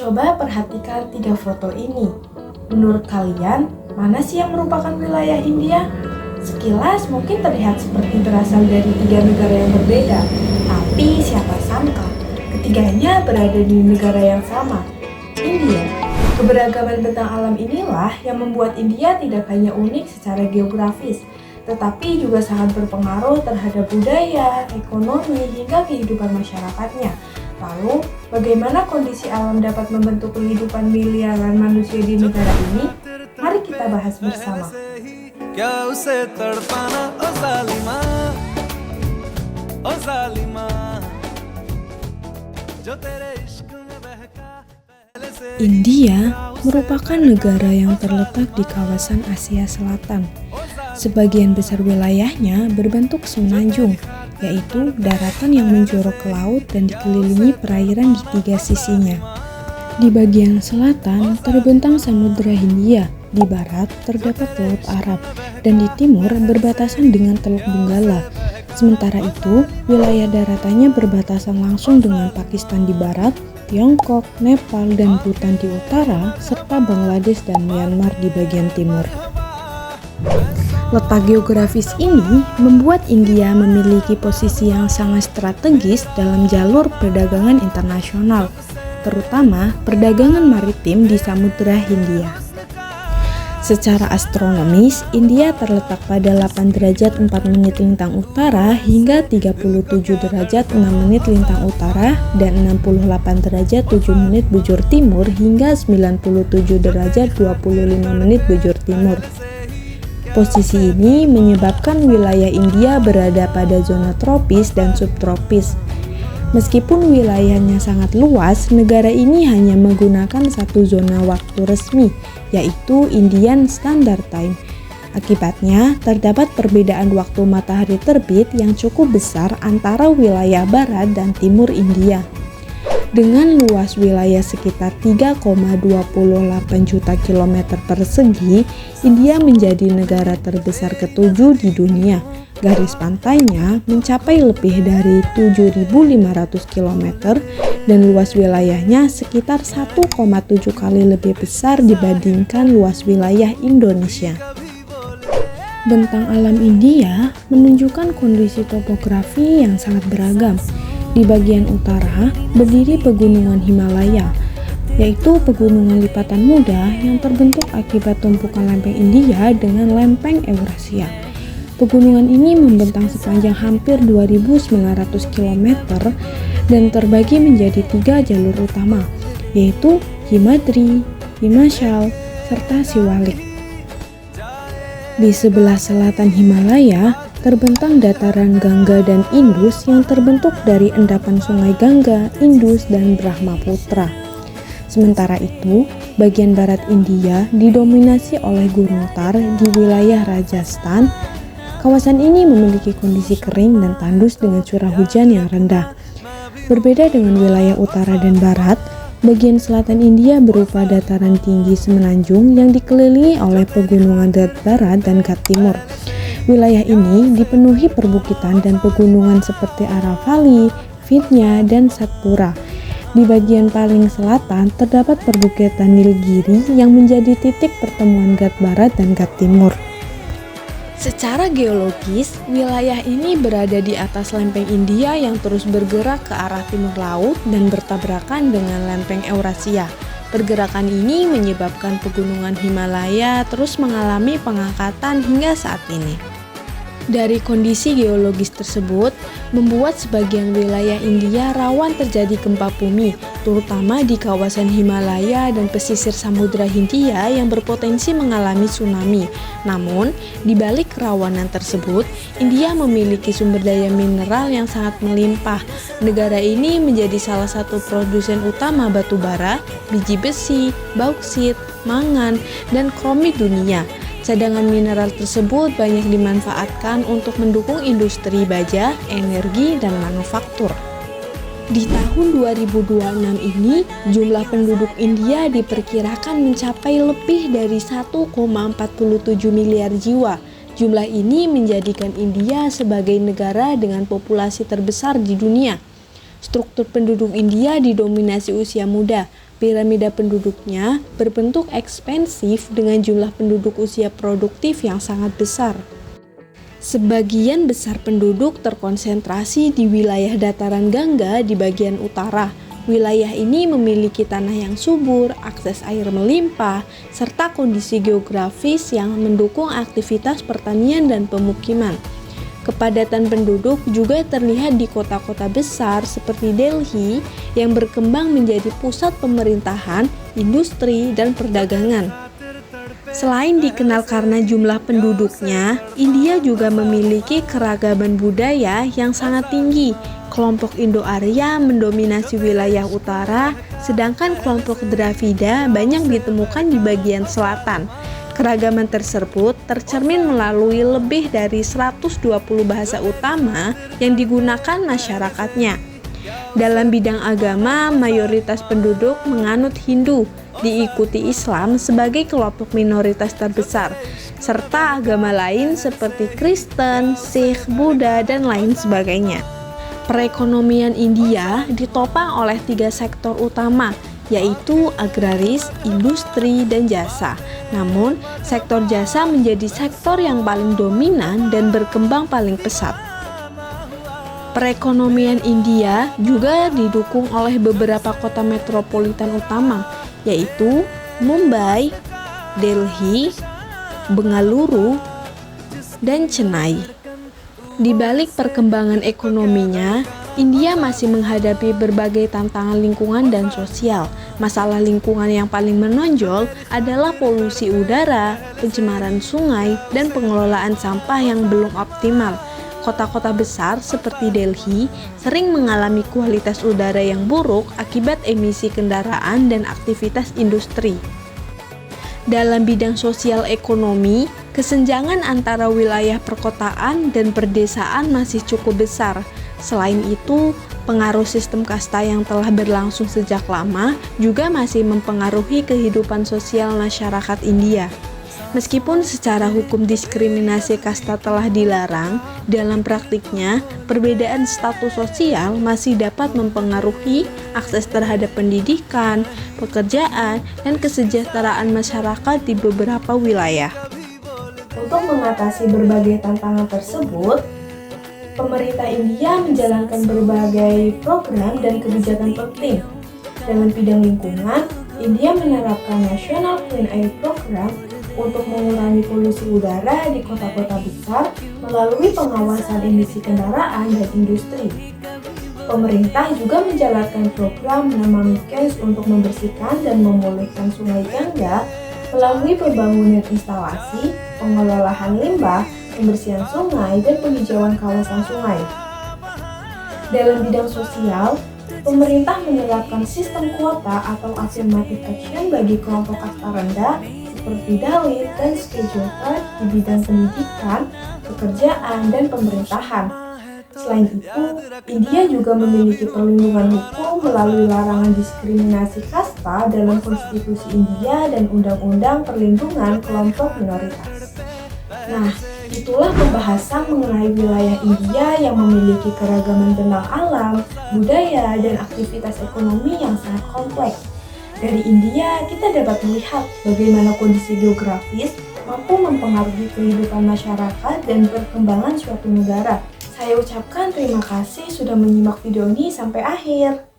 Coba perhatikan 3 foto ini. Menurut kalian, mana sih yang merupakan wilayah India? Sekilas mungkin terlihat seperti berasal dari 3 negara yang berbeda, tapi siapa sangka ketiganya berada di negara yang sama, India. Keberagaman bentang alam inilah yang membuat India tidak hanya unik secara geografis, tetapi juga sangat berpengaruh terhadap budaya, ekonomi, hingga kehidupan masyarakatnya. Lalu, bagaimana kondisi alam dapat membentuk kehidupan miliaran manusia di negara ini? Mari kita bahas bersama. India merupakan negara yang terletak di kawasan Asia Selatan. Sebagian besar wilayahnya berbentuk semenanjung, yaitu daratan yang menjorok ke laut dan dikelilingi perairan di 3 sisinya. Di bagian selatan terbentang Samudra Hindia, di barat terdapat Laut Arab, dan di timur berbatasan dengan Teluk Benggala. Sementara itu, wilayah daratannya berbatasan langsung dengan Pakistan di barat, Tiongkok, Nepal, dan Bhutan di utara, serta Bangladesh dan Myanmar di bagian timur. Letak geografis ini membuat India memiliki posisi yang sangat strategis dalam jalur perdagangan internasional, terutama perdagangan maritim di Samudra Hindia. Secara astronomis, India terletak pada 8 derajat 4 menit lintang utara hingga 37 derajat 6 menit lintang utara dan 68 derajat 7 menit bujur timur hingga 97 derajat 25 menit bujur timur. Posisi ini menyebabkan wilayah India berada pada zona tropis dan subtropis. Meskipun wilayahnya sangat luas, negara ini hanya menggunakan satu zona waktu resmi, yaitu Indian Standard Time. Akibatnya, terdapat perbedaan waktu matahari terbit yang cukup besar antara wilayah barat dan timur India. Dengan luas wilayah sekitar 3,28 juta kilometer persegi, India menjadi negara terbesar ke-7 di dunia. Garis pantainya mencapai lebih dari 7.500 km dan luas wilayahnya sekitar 1,7 kali lebih besar dibandingkan luas wilayah Indonesia. Bentang alam India menunjukkan kondisi topografi yang sangat beragam. Di bagian utara berdiri pegunungan Himalaya, yaitu pegunungan lipatan muda yang terbentuk akibat tumpukan lempeng India dengan lempeng Eurasia. Pegunungan ini membentang sepanjang hampir 2.900 km dan terbagi menjadi 3 jalur utama, yaitu Himadri, Himachal, serta Siwalik. Di sebelah selatan Himalaya, terbentang dataran Gangga dan Indus yang terbentuk dari endapan sungai Gangga, Indus, dan Brahmaputra. Sementara itu, bagian barat India didominasi oleh Gunung Thar di wilayah Rajasthan. Kawasan ini memiliki kondisi kering dan tandus dengan curah hujan yang rendah. Berbeda dengan wilayah utara dan barat, bagian selatan India berupa dataran tinggi semenanjung yang dikelilingi oleh pegunungan Ghat Barat dan Ghat Timur. Wilayah ini dipenuhi perbukitan dan pegunungan seperti Aravalli, Vindhya, dan Satpura. Di bagian paling selatan terdapat perbukitan Nilgiri yang menjadi titik pertemuan Ghat Barat dan Ghat Timur. Secara geologis, wilayah ini berada di atas lempeng India yang terus bergerak ke arah timur laut dan bertabrakan dengan lempeng Eurasia. Pergerakan ini menyebabkan pegunungan Himalaya terus mengalami pengangkatan hingga saat ini. Dari kondisi geologis tersebut, membuat sebagian wilayah India rawan terjadi gempa bumi, terutama di kawasan Himalaya dan pesisir Samudra Hindia yang berpotensi mengalami tsunami. Namun, di balik kerawanan tersebut, India memiliki sumber daya mineral yang sangat melimpah. Negara ini menjadi salah satu produsen utama batu bara, biji besi, bauksit, mangan, dan krom di dunia. Cadangan mineral tersebut banyak dimanfaatkan untuk mendukung industri baja, energi, dan manufaktur. Di tahun 2026 ini, jumlah penduduk India diperkirakan mencapai lebih dari 1,47 miliar jiwa. Jumlah ini menjadikan India sebagai negara dengan populasi terbesar di dunia. Struktur penduduk India didominasi usia muda. Piramida penduduknya berbentuk ekspensif dengan jumlah penduduk usia produktif yang sangat besar. Sebagian besar penduduk terkonsentrasi di wilayah dataran Gangga di bagian utara. Wilayah ini memiliki tanah yang subur, akses air melimpah, serta kondisi geografis yang mendukung aktivitas pertanian dan pemukiman. Kepadatan penduduk juga terlihat di kota-kota besar seperti Delhi yang berkembang menjadi pusat pemerintahan, industri, dan perdagangan. Selain dikenal karena jumlah penduduknya, India juga memiliki keragaman budaya yang sangat tinggi. Kelompok Indo-Arya mendominasi wilayah utara, sedangkan kelompok Dravida banyak ditemukan di bagian selatan. Keragaman tersebut tercermin melalui lebih dari 120 bahasa utama yang digunakan masyarakatnya. Dalam bidang agama, mayoritas penduduk menganut Hindu, diikuti Islam sebagai kelompok minoritas terbesar, serta agama lain seperti Kristen, Sikh, Buddha, dan lain sebagainya. Perekonomian India ditopang oleh 3 sektor utama, yaitu agraris, industri, dan jasa. Namun, sektor jasa menjadi sektor yang paling dominan dan berkembang paling pesat. Perekonomian India juga didukung oleh beberapa kota metropolitan utama, yaitu Mumbai, Delhi, Bengaluru, dan Chennai. Di balik perkembangan ekonominya, India masih menghadapi berbagai tantangan lingkungan dan sosial. Masalah lingkungan yang paling menonjol adalah polusi udara, pencemaran sungai, dan pengelolaan sampah yang belum optimal. Kota-kota besar seperti Delhi sering mengalami kualitas udara yang buruk akibat emisi kendaraan dan aktivitas industri. Dalam bidang sosial ekonomi, kesenjangan antara wilayah perkotaan dan perdesaan masih cukup besar. Selain itu, pengaruh sistem kasta yang telah berlangsung sejak lama juga masih mempengaruhi kehidupan sosial masyarakat India. Meskipun secara hukum diskriminasi kasta telah dilarang, dalam praktiknya perbedaan status sosial masih dapat mempengaruhi akses terhadap pendidikan, pekerjaan, dan kesejahteraan masyarakat di beberapa wilayah. Untuk mengatasi berbagai tantangan tersebut, pemerintah India menjalankan berbagai program dan kebijakan penting. Dalam bidang lingkungan, India menerapkan National Clean Air Program untuk mengurangi polusi udara di kota-kota besar melalui pengawasan emisi kendaraan dan industri. Pemerintah juga menjalankan program Namamikes untuk membersihkan dan memulihkan Sungai Gangga melalui pembangunan instalasi, pengelolaan limbah, pembersihan sungai, dan penghijauan kawasan sungai. Dalam bidang sosial, pemerintah menerapkan sistem kuota atau affirmative action bagi kelompok kasta rendah seperti Dalit dan Schedule Third di bidang pendidikan, pekerjaan, dan pemerintahan. Selain itu, India juga memiliki perlindungan hukum melalui larangan diskriminasi kasta dalam konstitusi India dan undang-undang perlindungan kelompok minoritas. Nah, itulah pembahasan mengenai wilayah India yang memiliki keragaman bentang alam, budaya, dan aktivitas ekonomi yang sangat kompleks. Dari India, kita dapat melihat bagaimana kondisi geografis mampu mempengaruhi kehidupan masyarakat dan perkembangan suatu negara. Saya ucapkan terima kasih sudah menyimak video ini sampai akhir.